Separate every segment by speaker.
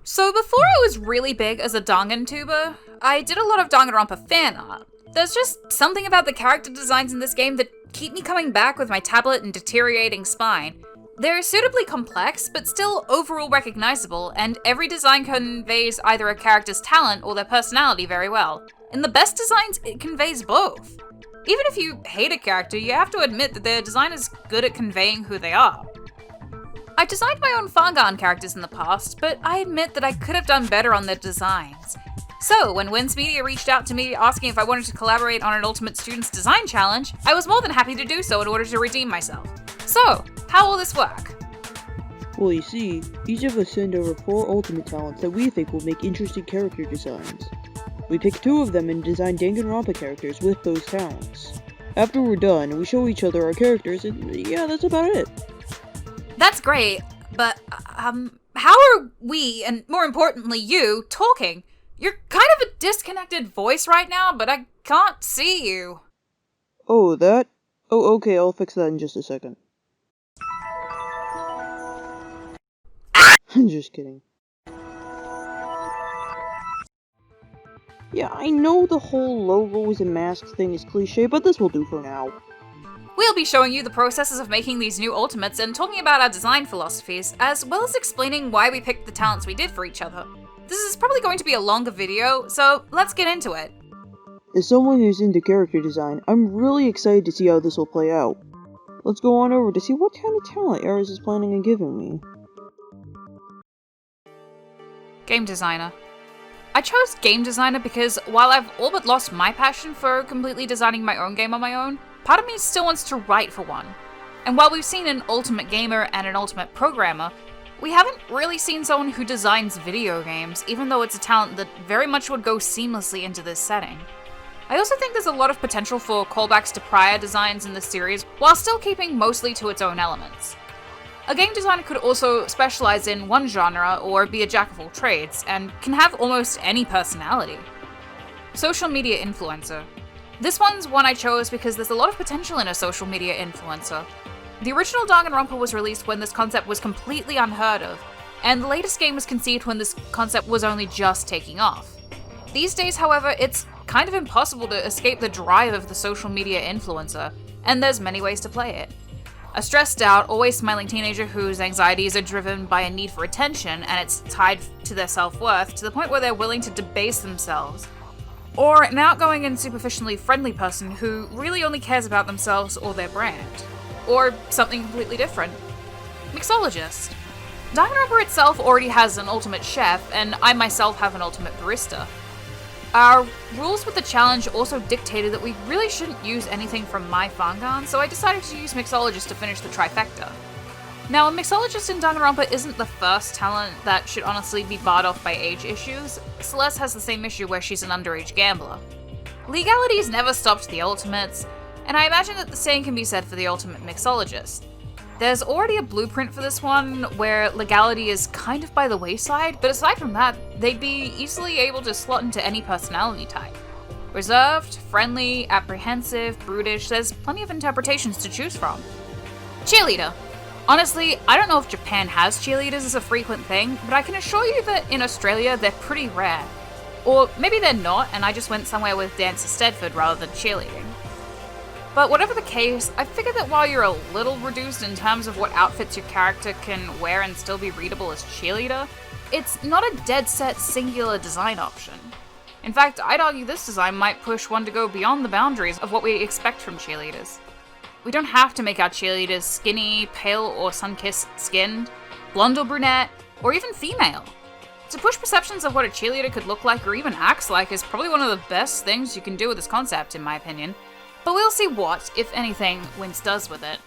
Speaker 1: So before I was really big as a Dangantuber, I did a lot of Danganronpa fan art. There's just something about the character designs in this game that keep me coming back with my tablet and deteriorating spine. They're suitably complex, but still overall recognizable, and every design conveys either a character's talent or their personality very well. In the best designs, it conveys both. Even if you hate a character, you have to admit that their design is good at conveying who they are. I've designed my own Fangan characters in the past, but I admit that I could have done better on their designs. So, when Wince Media reached out to me asking if I wanted to collaborate on an Ultimate Students Design Challenge, I was more than happy to do so in order to redeem myself. So, how will this work?
Speaker 2: Well, you see, each of us send over 4 Ultimate talents that we think will make interesting character designs. We pick 2 of them and design Danganronpa characters with those talents. After we're done, we show each other our characters, and yeah, that's about it.
Speaker 1: That's great, but, how are we, and more importantly you, talking? You're kind of a disconnected voice right now, but I can't see you.
Speaker 2: Oh, that? Oh, okay, I'll fix that in just a second. I'm just kidding. Yeah, I know the whole logos and masks thing is cliche, but this will do for now.
Speaker 1: We'll be showing you the processes of making these new Ultimates and talking about our design philosophies, as well as explaining why we picked the talents we did for each other. This is probably going to be a longer video, so let's get into it.
Speaker 2: As someone who's into character design, I'm really excited to see how this will play out. Let's go on over to see what kind of talent Ares is planning on giving me.
Speaker 1: Game designer. I chose game designer because while I've all but lost my passion for completely designing my own game on my own, part of me still wants to write for one. And while we've seen an ultimate gamer and an ultimate programmer, we haven't really seen someone who designs video games, even though it's a talent that very much would go seamlessly into this setting. I also think there's a lot of potential for callbacks to prior designs in this series, while still keeping mostly to its own elements. A game designer could also specialize in one genre or be a jack of all trades, and can have almost any personality. Social media influencer. This one's one I chose because there's a lot of potential in a social media influencer. The original Danganronpa was released when this concept was completely unheard of, and the latest game was conceived when this concept was only just taking off. These days, however, it's kind of impossible to escape the drive of the social media influencer, and there's many ways to play it. A stressed out, always smiling teenager whose anxieties are driven by a need for attention and it's tied to their self-worth to the point where they're willing to debase themselves. Or an outgoing and superficially friendly person who really only cares about themselves or their brand. Or something completely different. Mixologist. Danganronpa itself already has an ultimate chef, and I myself have an ultimate barista. Our rules with the challenge also dictated that we really shouldn't use anything from my Fangan, so I decided to use Mixologist to finish the trifecta. Now, a Mixologist in Danganronpa isn't the first talent that should honestly be barred off by age issues. Celeste has the same issue where she's an underage gambler. Legality's never stopped the ultimates, and I imagine that the same can be said for the ultimate Mixologist. There's already a blueprint for this one where legality is kind of by the wayside, but aside from that, they'd be easily able to slot into any personality type. Reserved, friendly, apprehensive, brutish, there's plenty of interpretations to choose from. Cheerleader. Honestly, I don't know if Japan has cheerleaders as a frequent thing, but I can assure you that in Australia they're pretty rare. Or maybe they're not, and I just went somewhere with Dancer Stedford rather than cheerleading. But whatever the case, I figured that while you're a little reduced in terms of what outfits your character can wear and still be readable as cheerleader, it's not a dead-set singular design option. In fact, I'd argue this design might push one to go beyond the boundaries of what we expect from cheerleaders. We don't have to make our cheerleaders skinny, pale, or sun-kissed skinned, blonde or brunette, or even female. To push perceptions of what a cheerleader could look like or even acts like is probably one of the best things you can do with this concept, in my opinion. But we'll see what, if anything, Wince does with it.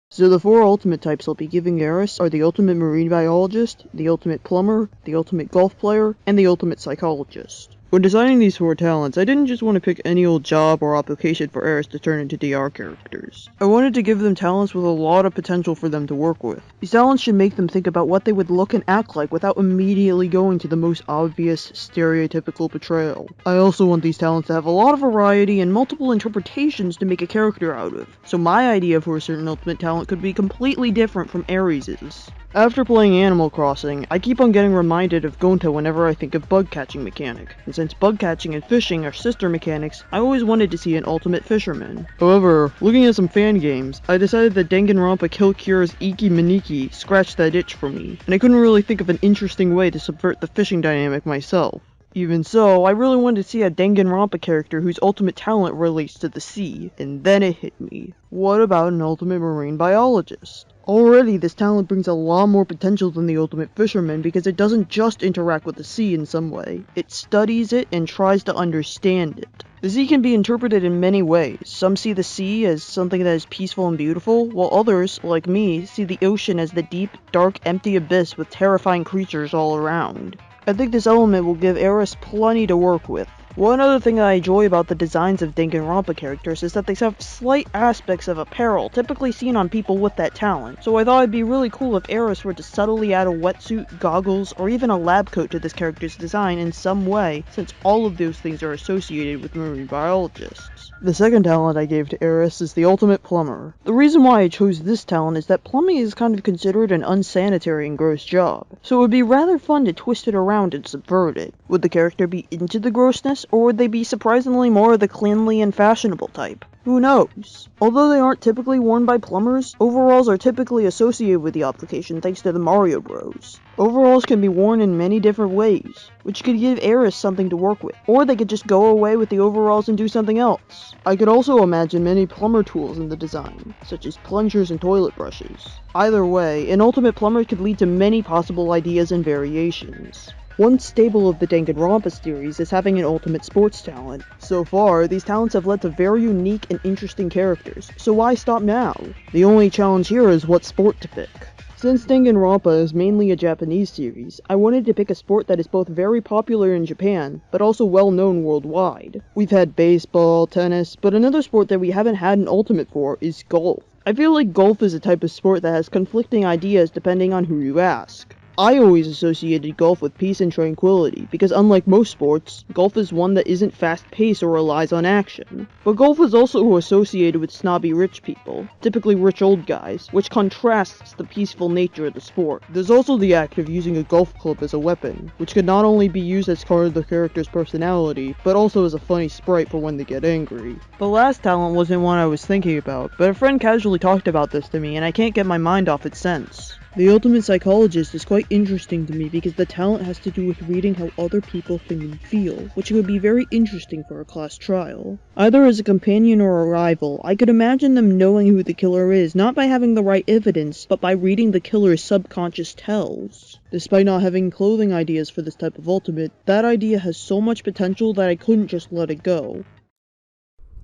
Speaker 2: So the 4 ultimate types I'll be giving Ares are the ultimate marine biologist, the ultimate plumber, the ultimate golf player, and the ultimate psychologist. When designing these 4 talents, I didn't just want to pick any old job or application for Ares to turn into DR characters. I wanted to give them talents with a lot of potential for them to work with. These talents should make them think about what they would look and act like without immediately going to the most obvious, stereotypical portrayal. I also want these talents to have a lot of variety and multiple interpretations to make a character out of, so my idea for a certain ultimate talent could be completely different from Ares's. After playing Animal Crossing, I keep on getting reminded of Gonta whenever I think of bug catching mechanic, and since bug catching and fishing are sister mechanics, I always wanted to see an ultimate fisherman. However, looking at some fan games, I decided that Danganronpa Kill Cure's Iki Maniki scratched that itch for me, and I couldn't really think of an interesting way to subvert the fishing dynamic myself. Even so, I really wanted to see a Danganronpa character whose ultimate talent relates to the sea, and then it hit me. What about an ultimate marine biologist? Already, this talent brings a lot more potential than the ultimate fisherman because it doesn't just interact with the sea in some way, it studies it and tries to understand it. The sea can be interpreted in many ways. Some see the sea as something that is peaceful and beautiful, while others, like me, see the ocean as the deep, dark, empty abyss with terrifying creatures all around. I think this element will give Eris plenty to work with. One other thing that I enjoy about the designs of Danganronpa characters is that they have slight aspects of apparel typically seen on people with that talent, so I thought it'd be really cool if Eris were to subtly add a wetsuit, goggles, or even a lab coat to this character's design in some way, since all of those things are associated with marine biologists. The second talent I gave to Eris is the ultimate plumber. The reason why I chose this talent is that plumbing is kind of considered an unsanitary and gross job, so it would be rather fun to twist it around and subvert it. Would the character be into the grossness, or would they be surprisingly more of the cleanly and fashionable type? Who knows? Although they aren't typically worn by plumbers, overalls are typically associated with the application thanks to the Mario Bros. Overalls can be worn in many different ways, which could give Eris something to work with, or they could just go away with the overalls and do something else. I could also imagine many plumber tools in the design, such as plungers and toilet brushes. Either way, an ultimate plumber could lead to many possible ideas and variations. One staple of the Danganronpa series is having an ultimate sports talent. So far, these talents have led to very unique and interesting characters, so why stop now? The only challenge here is what sport to pick. Since Danganronpa is mainly a Japanese series, I wanted to pick a sport that is both very popular in Japan, but also well known worldwide. We've had baseball, tennis, but another sport that we haven't had an ultimate for is golf. I feel like golf is a type of sport that has conflicting ideas depending on who you ask. I always associated golf with peace and tranquility, because unlike most sports, golf is one that isn't fast-paced or relies on action. But golf is also associated with snobby rich people, typically rich old guys, which contrasts the peaceful nature of the sport. There's also the act of using a golf club as a weapon, which can not only be used as part of the character's personality, but also as a funny sprite for when they get angry. The last talent wasn't one I was thinking about, but a friend casually talked about this to me and I can't get my mind off it since. The ultimate psychologist is quite interesting to me because the talent has to do with reading how other people think and feel, which would be very interesting for a class trial. Either as a companion or a rival, I could imagine them knowing who the killer is, not by having the right evidence, but by reading the killer's subconscious tells. Despite not having clothing ideas for this type of ultimate, that idea has so much potential that I couldn't just let it go.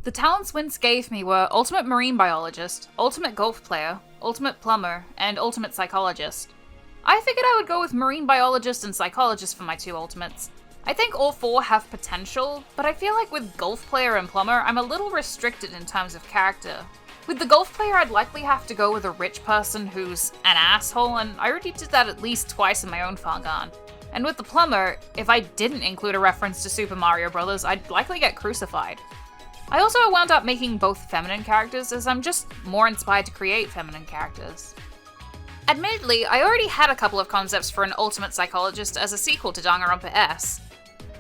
Speaker 1: The talents Wince gave me were Ultimate Marine Biologist, Ultimate Golf Player, Ultimate Plumber, and Ultimate Psychologist. I figured I would go with Marine Biologist and Psychologist for my two ultimates. I think all four have potential, but I feel like with Golf Player and Plumber, I'm a little restricted in terms of character. With the Golf Player, I'd likely have to go with a rich person who's an asshole, and I already did that at least twice in my own Fargan. And with the Plumber, if I didn't include a reference to Super Mario Bros., I'd likely get crucified. I also wound up making both feminine characters as I'm just more inspired to create feminine characters. Admittedly, I already had a couple of concepts for an ultimate psychologist as a sequel to Danganronpa S.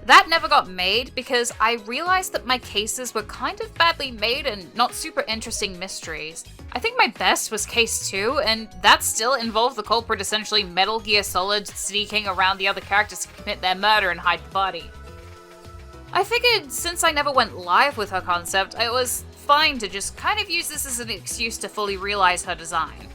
Speaker 1: That never got made because I realized that my cases were kind of badly made and not super interesting mysteries. I think my best was case 2, and that still involved the culprit essentially Metal Gear Solid sneaking around the other characters to commit their murder and hide the body. I figured since I never went live with her concept, it was fine to just kind of use this as an excuse to fully realize her design.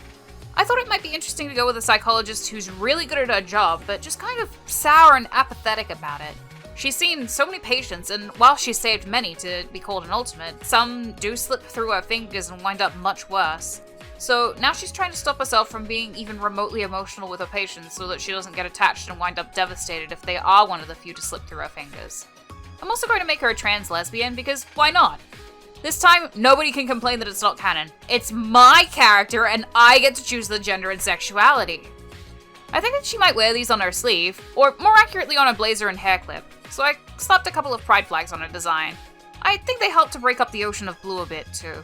Speaker 1: I thought it might be interesting to go with a psychologist who's really good at her job, but just kind of sour and apathetic about it. She's seen so many patients, and while she's saved many to be called an ultimate, some do slip through her fingers and wind up much worse. So now she's trying to stop herself from being even remotely emotional with her patients so that she doesn't get attached and wind up devastated if they are one of the few to slip through her fingers. I'm also going to make her a trans lesbian because why not? This time, nobody can complain that it's not canon. It's my character and I get to choose the gender and sexuality. I think that she might wear these on her sleeve, or more accurately on a blazer and hair clip, so I slapped a couple of pride flags on her design. I think they help to break up the ocean of blue a bit too.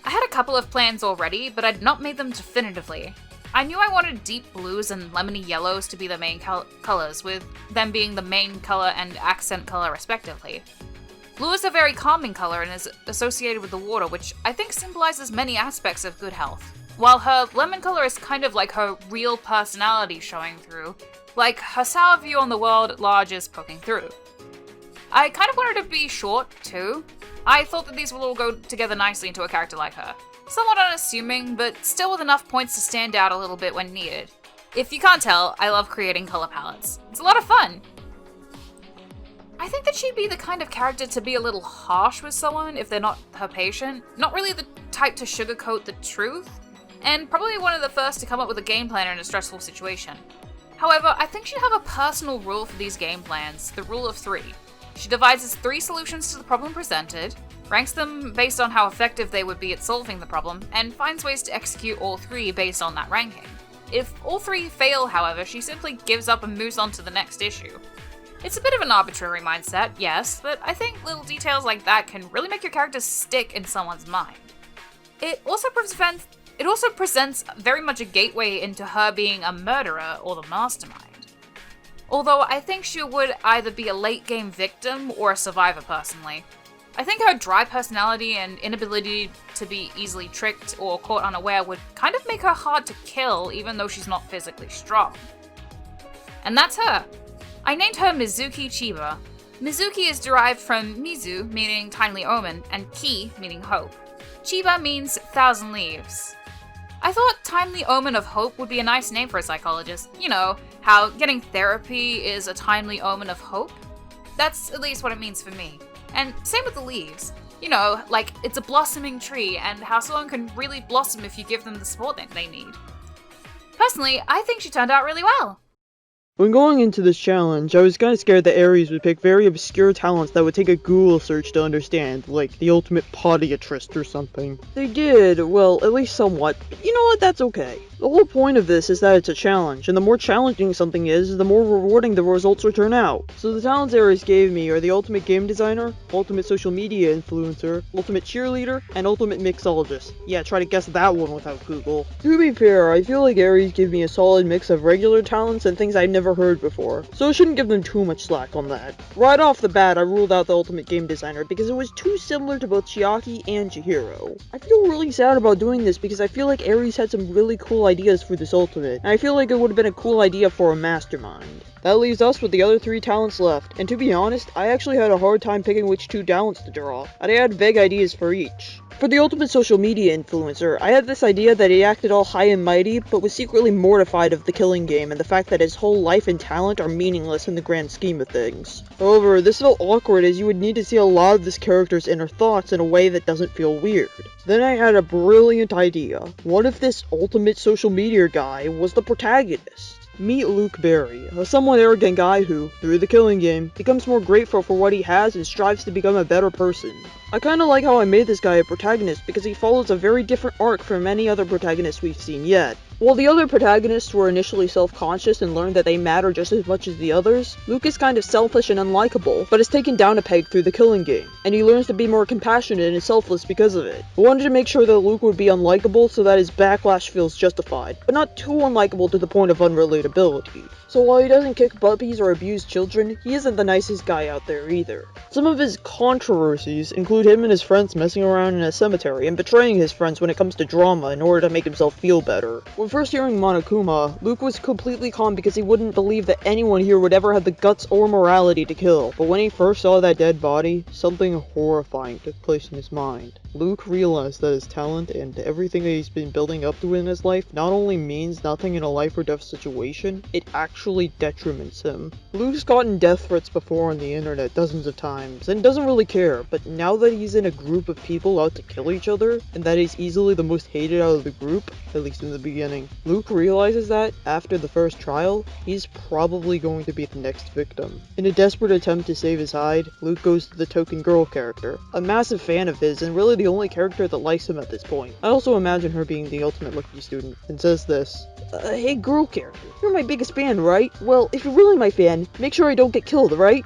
Speaker 1: I had a couple of plans already, but I'd not made them definitively. I knew I wanted deep blues and lemony yellows to be the main colors, with them being the main color and accent color respectively. Blue is a very calming color and is associated with the water, which I think symbolizes many aspects of good health, while her lemon color is kind of like her real personality showing through, like her sour view on the world at large is poking through. I kind of wanted her to be short, too. I thought that these will all go together nicely into a character like her. Somewhat unassuming, but still with enough points to stand out a little bit when needed. If you can't tell, I love creating color palettes. It's a lot of fun! I think that she'd be the kind of character to be a little harsh with someone if they're not her patient, not really the type to sugarcoat the truth, and probably one of the first to come up with a game plan in a stressful situation. However, I think she'd have a personal rule for these game plans, the rule of 3. She devises 3 solutions to the problem presented, ranks them based on how effective they would be at solving the problem, and finds ways to execute all 3 based on that ranking. If all 3 fail, however, she simply gives up and moves on to the next issue. It's a bit of an arbitrary mindset, yes, but I think little details like that can really make your character stick in someone's mind. It also presents very much a gateway into her being a murderer or the mastermind. Although I think she would either be a late game victim or a survivor personally. I think her dry personality and inability to be easily tricked or caught unaware would kind of make her hard to kill even though she's not physically strong. And that's her. I named her Mizuki Chiba. Mizuki is derived from Mizu, meaning timely omen, and Ki, meaning hope. Chiba means 1,000 leaves. I thought timely omen of hope would be a nice name for a psychologist. You know, how getting therapy is a timely omen of hope? That's at least what it means for me. And same with the leaves. You know, like it's a blossoming tree and how someone can really blossom if you give them the support that they need. Personally, I think she turned out really well.
Speaker 2: When going into this challenge, I was kinda scared that Aries would pick very obscure talents that would take a Google search to understand, like the ultimate podiatrist or something. They did, well, at least somewhat, but you know what, that's okay. The whole point of this is that it's a challenge, and the more challenging something is, the more rewarding the results will turn out. So the talents Aries gave me are the ultimate game designer, ultimate social media influencer, ultimate cheerleader, and ultimate mixologist. Yeah, try to guess that one without Google. To be fair, I feel like Aries gave me a solid mix of regular talents and things I'd never heard before, so I shouldn't give them too much slack on that. Right off the bat, I ruled out the ultimate game designer because it was too similar to both Chiaki and Chihiro. I feel really sad about doing this because I feel like Aries had some really cool ideas for this ultimate, and I feel like it would have been a cool idea for a mastermind. That leaves us with the other 3 talents left, and to be honest, I actually had a hard time picking which 2 talents to draw, and I had vague ideas for each. For the ultimate social media influencer, I had this idea that he acted all high and mighty, but was secretly mortified of the killing game and the fact that his whole life and talent are meaningless in the grand scheme of things. However, this felt awkward as you would need to see a lot of this character's inner thoughts in a way that doesn't feel weird. Then I had a brilliant idea. What if this ultimate social media guy was the protagonist? Meet Luke Berry, a somewhat arrogant guy who, through the killing game, becomes more grateful for what he has and strives to become a better person. I kinda like how I made this guy a protagonist because he follows a very different arc from any other protagonist we've seen yet. While the other protagonists were initially self-conscious and learned that they matter just as much as the others, Luke is kind of selfish and unlikable, but is taken down a peg through the killing game, and he learns to be more compassionate and selfless because of it. I wanted to make sure that Luke would be unlikable so that his backlash feels justified, but not too unlikable to the point of unrelatability. So while he doesn't kick puppies or abuse children, he isn't the nicest guy out there either. Some of his controversies include him and his friends messing around in a cemetery and betraying his friends when it comes to drama in order to make himself feel better. When first hearing Monokuma, Luke was completely calm because he wouldn't believe that anyone here would ever have the guts or morality to kill, but when he first saw that dead body, something horrifying took place in his mind. Luke realized that his talent and everything that he's been building up to in his life not only means nothing in a life or death situation, it actually detriments him. Luke's gotten death threats before on the internet dozens of times, and doesn't really care, but now that he's in a group of people out to kill each other, and that he's easily the most hated out of the group, at least in the beginning, Luke realizes that, after the first trial, he's probably going to be the next victim. In a desperate attempt to save his hide, Luke goes to the token girl character, a massive fan of his and really the only character that likes him at this point. I also imagine her being the ultimate lucky student, and says this: hey girl character, you're my biggest fan, right? Well, if you're really my fan, make sure I don't get killed, right?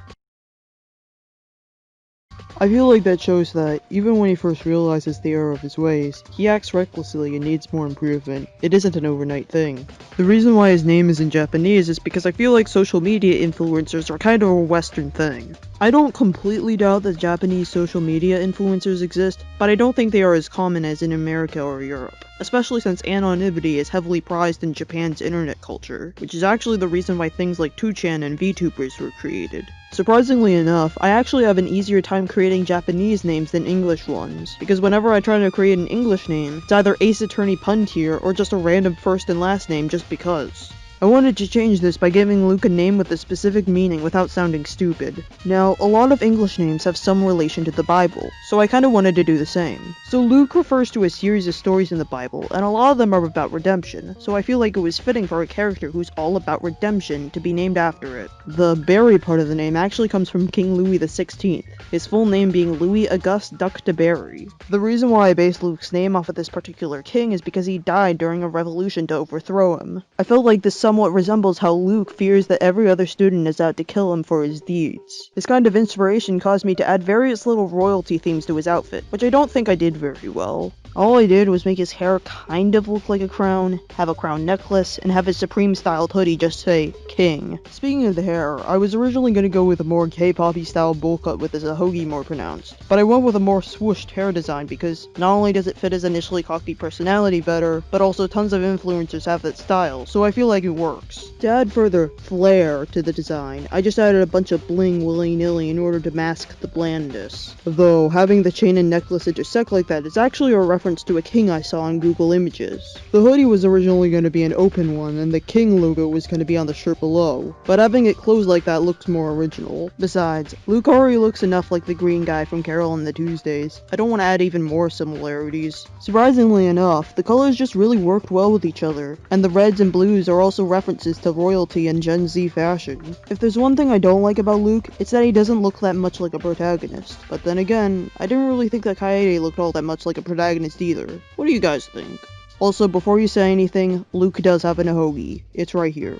Speaker 2: I feel like that shows that, even when he first realizes the error of his ways, he acts recklessly and needs more improvement. It isn't an overnight thing. The reason why his name is in Japanese is because I feel like social media influencers are kind of a Western thing. I don't completely doubt that Japanese social media influencers exist, but I don't think they are as common as in America or Europe, especially since anonymity is heavily prized in Japan's internet culture, which is actually the reason why things like 2chan and VTubers were created. Surprisingly enough, I actually have an easier time creating Japanese names than English ones, because whenever I try to create an English name, it's either Ace Attorney Pun Tier or just a random first and last name just because. I wanted to change this by giving Luke a name with a specific meaning without sounding stupid. Now, a lot of English names have some relation to the Bible, so I kinda wanted to do the same. So Luke refers to a series of stories in the Bible, and a lot of them are about redemption, so I feel like it was fitting for a character who's all about redemption to be named after it. The Barry part of the name actually comes from King Louis XVI, his full name being Louis Auguste Duc de Berry. The reason why I based Luke's name off of this particular king is because he died during a revolution to overthrow him. I felt like this somewhat resembles how Luke fears that every other student is out to kill him for his deeds. This kind of inspiration caused me to add various little royalty themes to his outfit, which I don't think I did very well. All I did was make his hair kind of look like a crown, have a crown necklace, and have his Supreme-styled hoodie just say, King. Speaking of the hair, I was originally going to go with a more K-poppy style bowl cut with his ahogi more pronounced, but I went with a more swooshed hair design because not only does it fit his initially cocky personality better, but also tons of influencers have that style, so I feel like it works. To add further flair to the design, I just added a bunch of bling willy-nilly in order to mask the blandness. Though, having the chain and necklace intersect like that is actually a reference to a king I saw on Google Images. The hoodie was originally going to be an open one, and the king logo was going to be on the shirt below, but having it closed like that looks more original. Besides, Luke already looks enough like the green guy from Carol and the Tuesdays. I don't want to add even more similarities. Surprisingly enough, the colors just really worked well with each other, and the reds and blues are also references to royalty and Gen Z fashion. If there's one thing I don't like about Luke, it's that he doesn't look that much like a protagonist. But then again, I didn't really think that Kaede looked all that much like a protagonist either. What do you guys think? Also, before you say anything, Luke does have an ahogi. It's right here.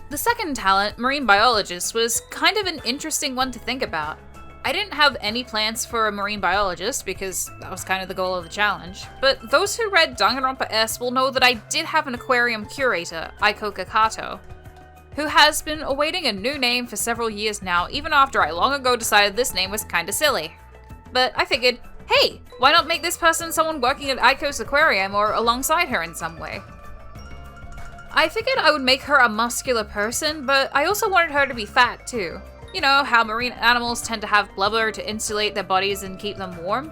Speaker 1: The second talent, Marine Biologist, was kind of an interesting one to think about. I didn't have any plans for a marine biologist because that was kind of the goal of the challenge, but those who read Danganronpa S will know that I did have an aquarium curator, Aiko Kakato, who has been awaiting a new name for several years now, even after I long ago decided this name was kinda silly. But I figured, hey, why not make this person someone working at Aiko's aquarium or alongside her in some way? I figured I would make her a muscular person, but I also wanted her to be fat too. You know, how marine animals tend to have blubber to insulate their bodies and keep them warm?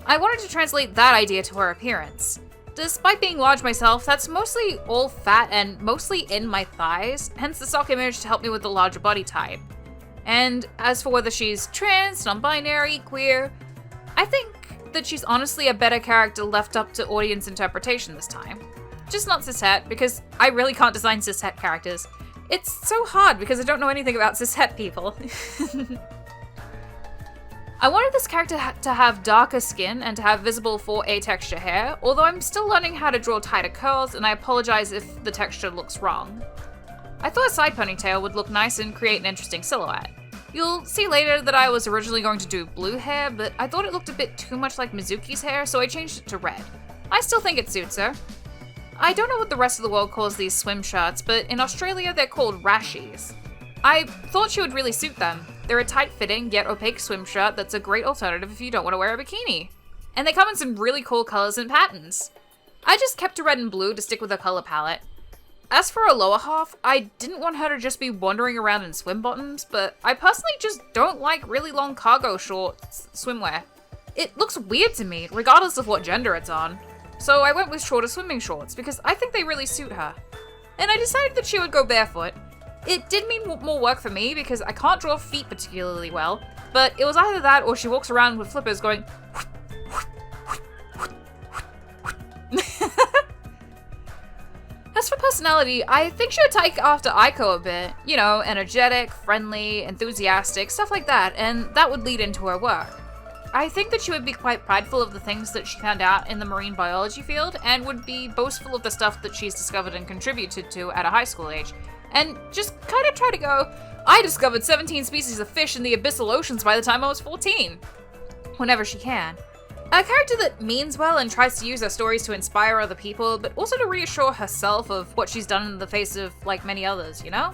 Speaker 1: I wanted to translate that idea to her appearance. Despite being large myself, that's mostly all fat and mostly in my thighs, hence the stock image to help me with the larger body type. And as for whether she's trans, non-binary, queer, I think that she's honestly a better character left up to audience interpretation this time. Just not cishet, because I really can't design cishet characters. It's so hard because I don't know anything about cishet people. I wanted this character to have darker skin and to have visible 4A texture hair, although I'm still learning how to draw tighter curls and I apologize if the texture looks wrong. I thought a side ponytail would look nice and create an interesting silhouette. You'll see later that I was originally going to do blue hair, but I thought it looked a bit too much like Mizuki's hair, so I changed it to red. I still think it suits her. I don't know what the rest of the world calls these swim shirts, but in Australia they're called rashies. I thought she would really suit them. They're a tight-fitting, yet opaque swim shirt that's a great alternative if you don't want to wear a bikini. And they come in some really cool colors and patterns. I just kept to red and blue to stick with her color palette. As for her lower half, I didn't want her to just be wandering around in swim bottoms, but I personally just don't like really long cargo shorts swimwear. It looks weird to me, regardless of what gender it's on. So I went with shorter swimming shorts because I think they really suit her. And I decided that she would go barefoot. It did mean more work for me because I can't draw feet particularly well, but it was either that or she walks around with flippers going As for personality, I think she would take after Aiko a bit. You know, energetic, friendly, enthusiastic, stuff like that, and that would lead into her work. I think that she would be quite prideful of the things that she found out in the marine biology field, and would be boastful of the stuff that she's discovered and contributed to at a high school age. and just kind of try to go, I discovered 17 species of fish in the abyssal oceans by the time I was 14. Whenever she can. A character that means well and tries to use her stories to inspire other people, but also to reassure herself of what she's done in the face of, like, many others, you know?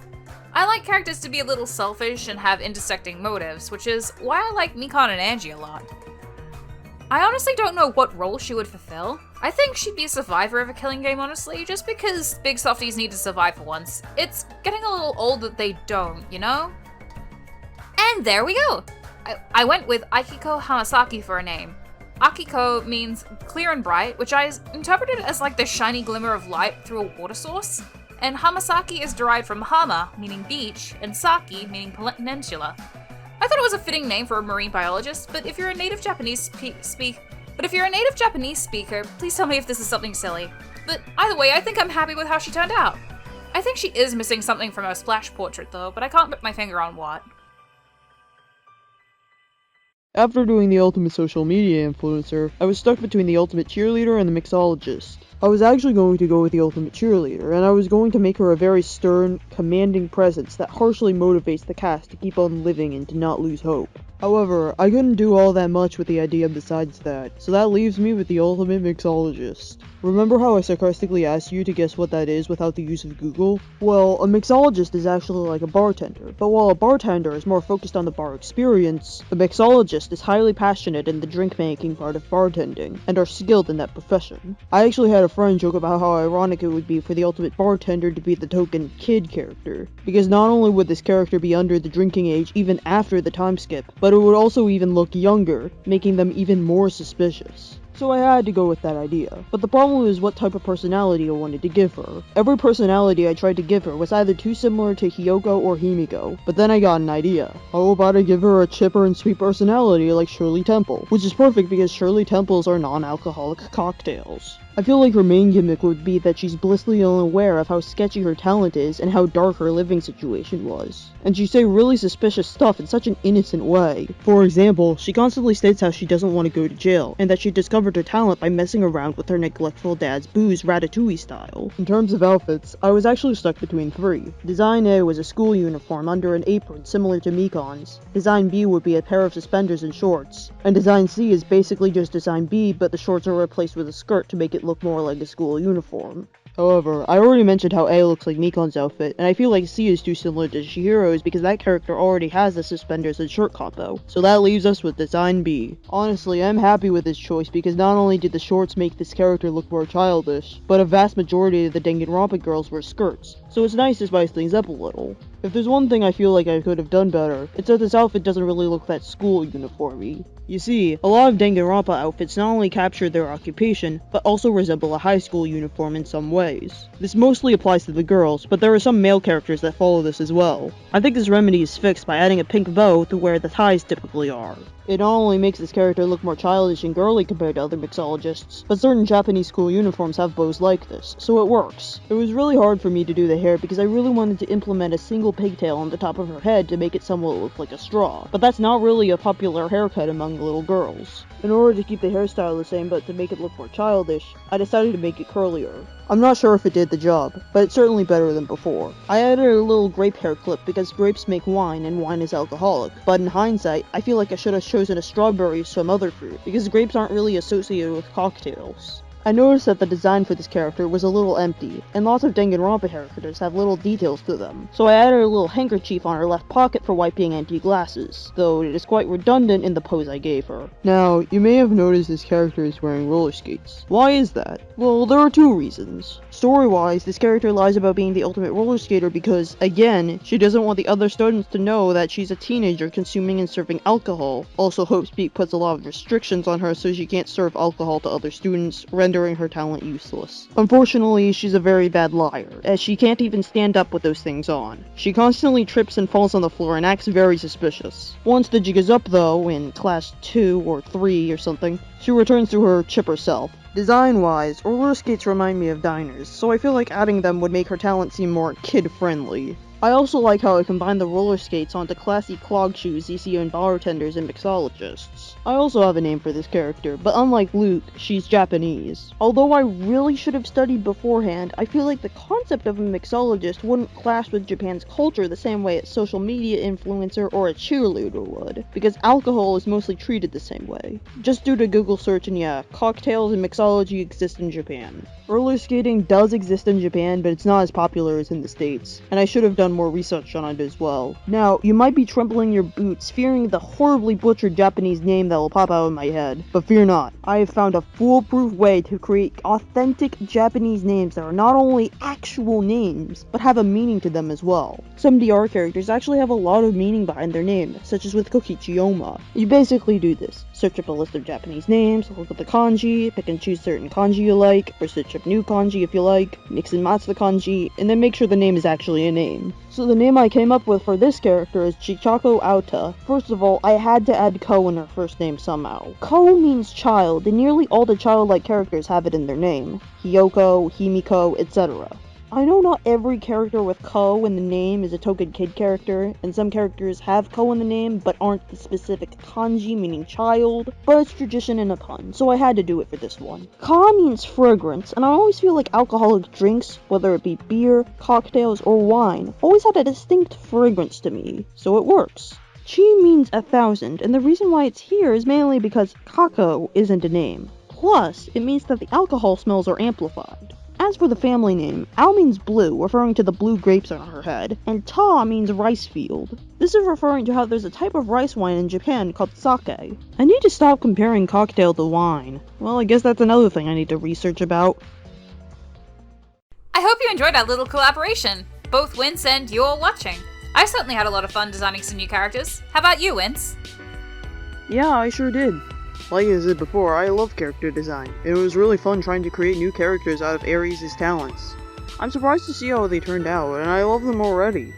Speaker 1: I like characters to be a little selfish and have intersecting motives, which is why I like Mikon and Angie a lot. I honestly don't know what role she would fulfill. I think she'd be a survivor of a killing game, honestly, just because big softies need to survive for once. It's getting a little old that they don't, you know? And there we go! I went with Akiko Hamasaki for a name. Akiko means clear and bright, which I interpreted as like the shiny glimmer of light through a water source. And Hamasaki is derived from Hama, meaning beach, and Saki, meaning peninsula. I thought it was a fitting name for a marine biologist, but if you're a native Japanese speaker, please tell me if this is something silly. But either way, I think I'm happy with how she turned out. I think she is missing something from her splash portrait though, but I can't put my finger on what.
Speaker 2: After doing the ultimate social media influencer, I was stuck between the ultimate cheerleader and the mixologist. I was actually going to go with the ultimate cheerleader, and I was going to make her a very stern, commanding presence that harshly motivates the cast to keep on living and to not lose hope. However, I couldn't do all that much with the idea besides that, so that leaves me with the ultimate mixologist. Remember how I sarcastically asked you to guess what that is without the use of Google? Well, a mixologist is actually like a bartender, but while a bartender is more focused on the bar experience, the mixologist is highly passionate in the drink-making part of bartending, and are skilled in that profession. I actually had a friend joke about how ironic it would be for the ultimate bartender to be the token kid character, because not only would this character be under the drinking age even after the time skip, but it would also even look younger, making them even more suspicious. So I had to go with that idea. But the problem is what type of personality I wanted to give her. Every personality I tried to give her was either too similar to Hiyoko or Himiko, but then I got an idea. How about I give her a chipper and sweet personality like Shirley Temple, which is perfect because Shirley Temples are non-alcoholic cocktails. I feel like her main gimmick would be that she's blissfully unaware of how sketchy her talent is and how dark her living situation was. And she'd say really suspicious stuff in such an innocent way. For example, she constantly states how she doesn't want to go to jail, and that she discovered her talent by messing around with her neglectful dad's booze Ratatouille style. In terms of outfits, I was actually stuck between three. Design A was a school uniform under an apron similar to Mikon's. Design B would be a pair of suspenders and shorts. And Design C is basically just Design B, but the shorts are replaced with a skirt to make it look more like a school uniform. However, I already mentioned how A looks like Mikon's outfit, and I feel like C is too similar to Chihiro's because that character already has the suspenders and shirt combo, so that leaves us with Design B. Honestly, I'm happy with this choice because not only did the shorts make this character look more childish, but a vast majority of the Danganronpa girls wear skirts, so it's nice to spice things up a little. If there's one thing I feel like I could have done better, it's that this outfit doesn't really look that school uniform-y. You see, a lot of Danganronpa outfits not only capture their occupation, but also resemble a high school uniform in some ways. This mostly applies to the girls, but there are some male characters that follow this as well. I think this remedy is fixed by adding a pink bow to where the ties typically are. It not only makes this character look more childish and girly compared to other mixologists, but certain Japanese school uniforms have bows like this, so it works. It was really hard for me to do the hair because I really wanted to implement a single pigtail on the top of her head to make it somewhat look like a straw, but that's not really a popular haircut among little girls. In order to keep the hairstyle the same but to make it look more childish, I decided to make it curlier. I'm not sure if it did the job, but it's certainly better than before. I added a little grape hair clip because grapes make wine and wine is alcoholic, but in hindsight, I feel like I should have chosen a strawberry or some other fruit, because grapes aren't really associated with cocktails. I noticed that the design for this character was a little empty, and lots of Danganronpa characters have little details to them, so I added a little handkerchief on her left pocket for wiping empty glasses, though it is quite redundant in the pose I gave her. Now, you may have noticed this character is wearing roller skates. Why is that? Well, there are two reasons. Story-wise, this character lies about being the ultimate roller skater because, again, she doesn't want the other students to know that she's a teenager consuming and serving alcohol. Also, Hope Speak puts a lot of restrictions on her so she can't serve alcohol to other students, rendering her talent useless. Unfortunately, she's a very bad liar, as she can't even stand up with those things on. She constantly trips and falls on the floor and acts very suspicious. Once the jig is up though, in class 2 or 3 or something, she returns to her chipper self. Design-wise, roller skates remind me of diners, so I feel like adding them would make her talent seem more kid-friendly. I also like how I combined the roller skates onto classy clog shoes you see in bartenders and mixologists. I also have a name for this character, but unlike Luke, she's Japanese. Although I really should have studied beforehand, I feel like the concept of a mixologist wouldn't clash with Japan's culture the same way a social media influencer or a cheerleader would, because alcohol is mostly treated the same way. Just do a Google search and yeah, cocktails and mixology exist in Japan. Roller skating does exist in Japan, but it's not as popular as in the States, and I should have done more research on it as well. Now, you might be trembling in your boots, fearing the horribly butchered Japanese name that will pop out of my head, but fear not. I have found a foolproof way to create authentic Japanese names that are not only actual names, but have a meaning to them as well. Some DR characters actually have a lot of meaning behind their name, such as with Koki Chiyoma. You basically do this. Search up a list of Japanese names, look up the kanji, pick and choose certain kanji you like, or search up new kanji if you like, mix and match the kanji, and then make sure the name is actually a name. So the name I came up with for this character is Chichako Auta. First of all, I had to add Ko in her first name somehow. Ko means child, and nearly all the childlike characters have it in their name. Hiyoko, Himiko, etc. I know not every character with Ko in the name is a token kid character, and some characters have Ko in the name but aren't the specific kanji meaning child, but it's tradition and a pun, so I had to do it for this one. Ka means fragrance, and I always feel like alcoholic drinks, whether it be beer, cocktails, or wine, always had a distinct fragrance to me, so it works. Chi means 1,000, and the reason why it's here is mainly because Kako isn't a name. Plus, it means that the alcohol smells are amplified. As for the family name, Ao means blue, referring to the blue grapes on her head, and Ta means rice field. This is referring to how there's a type of rice wine in Japan called sake. I need to stop comparing cocktail to wine. Well, I guess that's another thing I need to research about.
Speaker 1: I hope you enjoyed our little collaboration, both Wince and you're watching. I certainly had a lot of fun designing some new characters. How about you, Wince?
Speaker 2: Yeah, I sure did. Like I said before, I love character design. It was really fun trying to create new characters out of Ares' talents. I'm surprised to see how they turned out, and I love them already.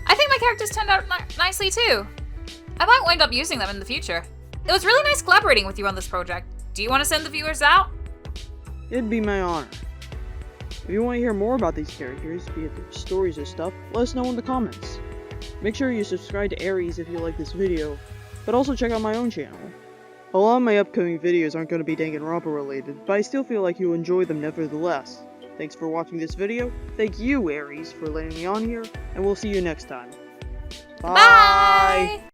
Speaker 1: I think my characters turned out nicely too. I might wind up using them in the future. It was really nice collaborating with you on this project. Do you want to send the viewers out?
Speaker 2: It'd be my honor. If you want to hear more about these characters, be it their stories or stuff, let us know in the comments. Make sure you subscribe to Ares if you like this video, but also check out my own channel. A lot of my upcoming videos aren't going to be Danganronpa related, but I still feel like you'll enjoy them nevertheless. Thanks for watching this video, thank you Ares for letting me on here, and we'll see you next time. Bye!